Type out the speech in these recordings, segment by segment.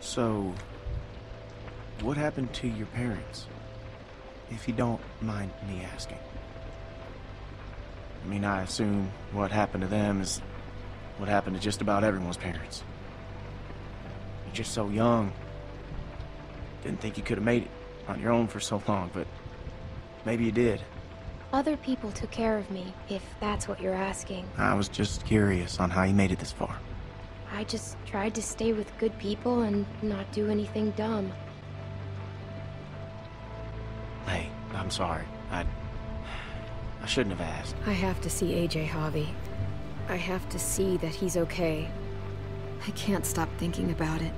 So, what happened to your parents? If you don't mind me asking. I mean, I assume what happened to them is what happened to just about everyone's parents. You're just so young. Didn't think you could have made it on your own for so long, but maybe you did. Other people took care of me, if that's what you're asking. I was just curious on how you made it this far. I just tried to stay with good people and not do anything dumb. Hey, I'm sorry. I shouldn't have asked. I have to see AJ, Javi. I have to see that he's okay. I can't stop thinking about it.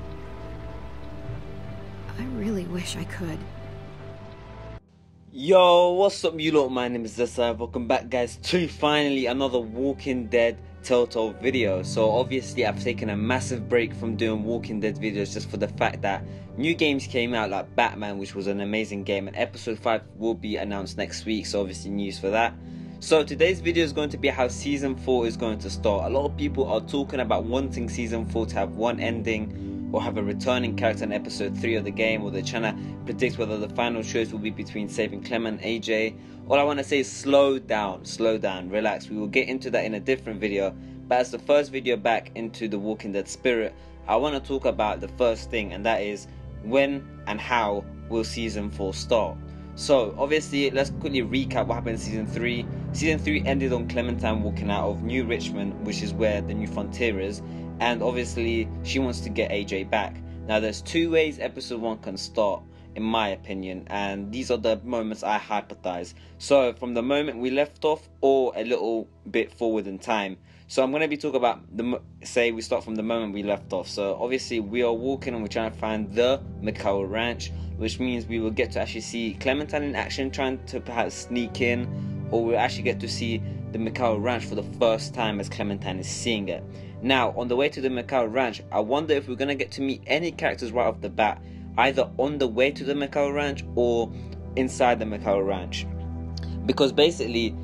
I really wish I could. Yo, what's up you lot? My name is Zessa. Welcome back guys to finally another Walking Dead Telltale video. So obviously I've taken a massive break from doing Walking Dead videos just for the fact that new games came out like Batman, which was an amazing game, and episode 5 will be announced next week, so obviously news for that. So today's video is going to be how season 4 is going to start. A lot of people are talking about wanting season 4 to have one ending or have a returning character in episode 3 of the game, or they're trying to predict whether the final choice will be between saving Clement and AJ. All I want to say is slow down, relax. We will get into that in a different video, but as the first video back into the Walking Dead spirit, I want to talk about the first thing, and that is when and how will season 4 start. So obviously let's quickly recap what happened in season 3. Season 3 ended on Clementine walking out of New Richmond, which is where the new frontier is, and obviously she wants to get AJ back. Now there's two ways episode 1 can start in my opinion, and these are the moments I hypothesize. So from the moment we left off or a little bit forward in time. So I'm going to be talking about say we start from the moment we left off. So obviously we are walking and we're trying to find the McCall Ranch, which means we will get to actually see Clementine in action trying to perhaps sneak in, or we'll actually get to see the McCall Ranch for the first time as Clementine is seeing it. Now on the way to the McCall Ranch, I wonder if we're going to get to meet any characters right off the bat, either on the way to the McCall Ranch or inside the McCall Ranch, because basically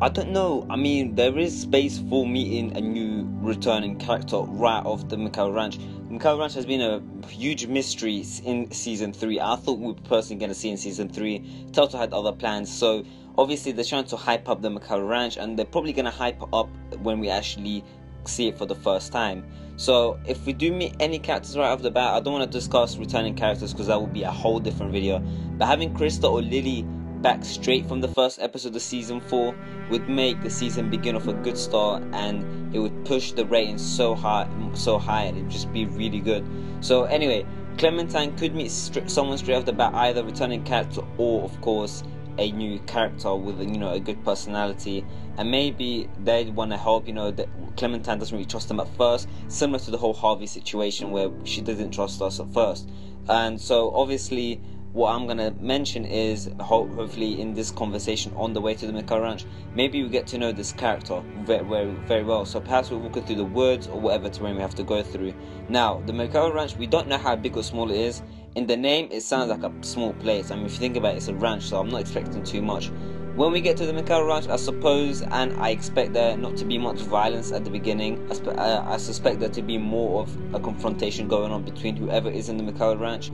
I don't know, I mean there is space for meeting a new returning character right off the McCall Ranch. McCall Ranch has been a huge mystery in season 3. I thought we were personally going to see in season 3. Telltale had other plans, so obviously they're trying to hype up the McCall Ranch, and they're probably going to hype up when we actually see it for the first time. So if we do meet any characters right off the bat, I don't want to discuss returning characters because that will be a whole different video, but having Krista or Lily back straight from the first episode of season 4 would make the season begin off a good start, and it would push the ratings so high, and it'd just be really good. So anyway, Clementine could meet someone straight off the bat, either returning character or of course a new character with a good personality, and maybe they want to help. That Clementine doesn't really trust them at first, similar to the whole Harvey situation where she didn't trust us at first. And so obviously what I'm gonna mention is hopefully in this conversation on the way to the McCall Ranch, maybe we get to know this character very well. So perhaps we're walking through the woods or whatever terrain we have to go through. Now the McCall Ranch, we don't know how big or small it is. In the name it sounds like a small place. I mean, if you think about it, it's a ranch, so I'm not expecting too much. When we get to the McCall Ranch, I suppose, and I expect there not to be much violence at the beginning. I suspect there to be more of a confrontation going on between whoever is in the McCall Ranch,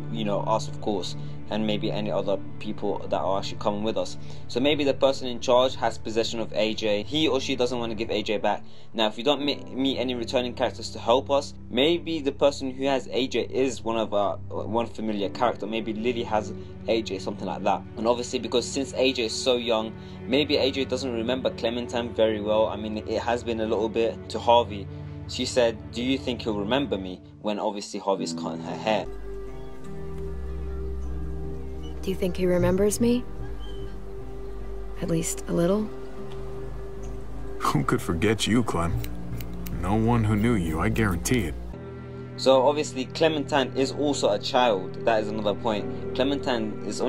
us of course, and maybe any other people that are actually coming with us. So maybe the person in charge has possession of AJ. He or she doesn't want to give AJ back. Now if we don't meet any returning characters to help us, maybe the person who has AJ is one familiar character. Maybe Lily has AJ, something like that. And obviously because since AJ is so young, maybe AJ doesn't remember Clementine very well. I mean, it has been a little bit. To Harvey, she said, "Do you think he'll remember me?" when obviously Harvey's cutting her hair. Do you think he remembers me? At least a little? Who could forget you, Clem? No one who knew you, I guarantee it. So obviously Clementine is also a child. That is another point. Clementine is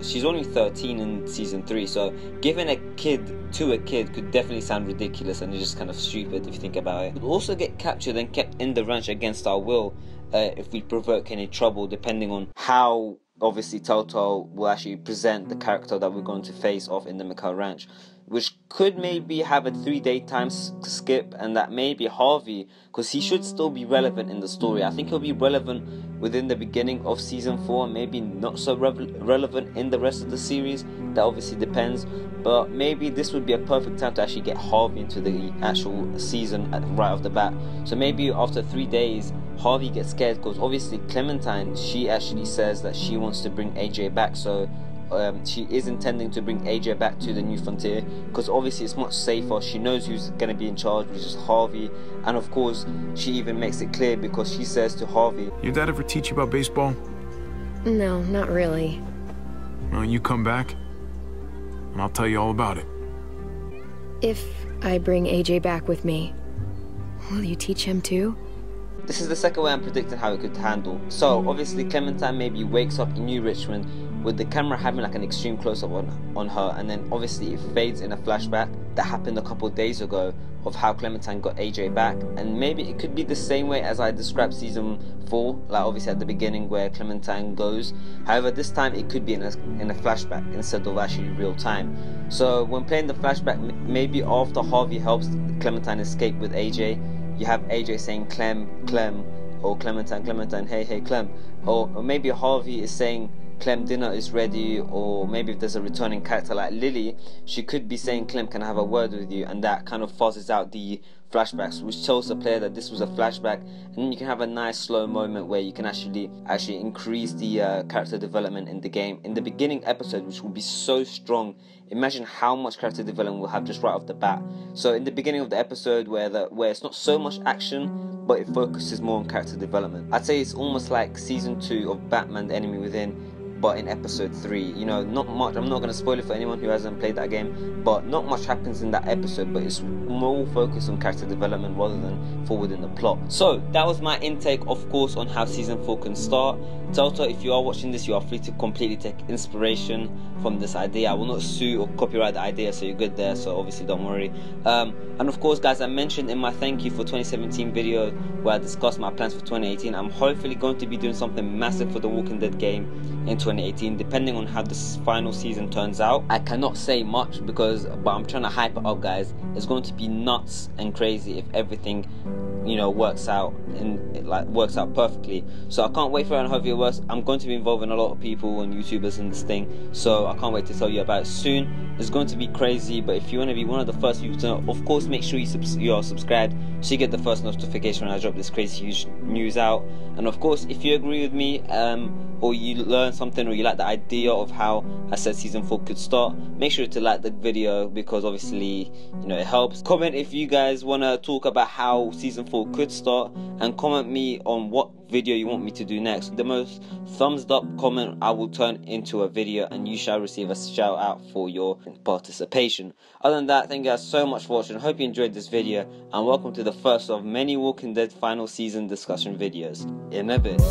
she's only 13 in season 3, so giving a kid to a kid could definitely sound ridiculous, and it's just kind of stupid if you think about it. We'd also get captured and kept in the ranch against our will if we provoke any trouble, depending on how obviously Telltale will actually present the character that we're going to face off in the McCall Ranch, which could maybe have a 3-day time skip, and that may be Harvey, because he should still be relevant in the story. I think he'll be relevant within the beginning of season 4, maybe not so relevant in the rest of the series. That obviously depends, but maybe this would be a perfect time to actually get Harvey into the actual season right off the bat. So maybe after 3 days Harvey gets scared, because obviously Clementine, she actually says that she wants to bring AJ back. So she is intending to bring AJ back to the New Frontier, because obviously it's much safer. She knows who's going to be in charge, which is Harvey. And of course she even makes it clear, because she says to Harvey, Your dad ever teach you about baseball? No, not really. Well, you come back and I'll tell you all about it. If I bring AJ back with me, will you teach him too? this is the second way I'm predicting how it could handle. So obviously Clementine maybe wakes up in New Richmond with the camera having like an extreme close-up on her, and then obviously it fades in a flashback that happened a couple of days ago of how Clementine got AJ back. And maybe it could be the same way as I described season 4, like obviously at the beginning where Clementine goes. However, this time it could be in a flashback instead of actually real time. So when playing the flashback, maybe after Harvey helps Clementine escape with AJ, you have AJ saying Clem, or Clementine, hey Clem, or maybe Harvey is saying Clem, dinner is ready. Or maybe if there's a returning character like Lily, she could be saying Clem, can I have a word with you, and that kind of fuzzes out the flashbacks, which tells the player that this was a flashback. And then you can have a nice slow moment where you can actually increase the character development in the game in the beginning episode, which will be so strong. Imagine how much character development we'll have just right off the bat. So in the beginning of the episode where it's not so much action, but it focuses more on character development. I'd say it's almost like season 2 of Batman: The Enemy Within, but in episode 3. You know, not much. I'm not going to spoil it for anyone who hasn't played that game, but not much happens in that episode, but it's more focused on character development rather than forward in the plot. So that was my intake, of course, on how season 4 can start. Telltale, if you are watching this, you are free to completely take inspiration from this idea. I will not sue or copyright the idea, so you're good there, so obviously don't worry. And of course, guys, I mentioned in my thank you for 2017 video where I discussed my plans for 2018, I'm hopefully going to be doing something massive for the Walking Dead game in 2018, depending on how this final season turns out. I cannot say much but I'm trying to hype it up, guys. It's going to be nuts and crazy if everything, you know, works out perfectly. So I can't wait for it, and hopefully it works. I'm going to be involving a lot of people and YouTubers in this thing, so I can't wait to tell you about it soon. It's going to be crazy, but if you want to be one of the first people to know, of course make sure you are subscribed so you get the first notification when I drop this crazy huge news out. And of course, if you agree with me, or you learn something, or you like the idea of how I said season 4 could start, make sure to like the video, because obviously, you know, it helps. Comment if you guys want to talk about how season 4 could start, and comment me on what video you want me to do next. The most thumbs up comment I will turn into a video, and you shall receive a shout out for your participation. Other than that, thank you guys so much for watching. I hope you enjoyed this video, and welcome to the first of many Walking Dead final season discussion videos. In a bit.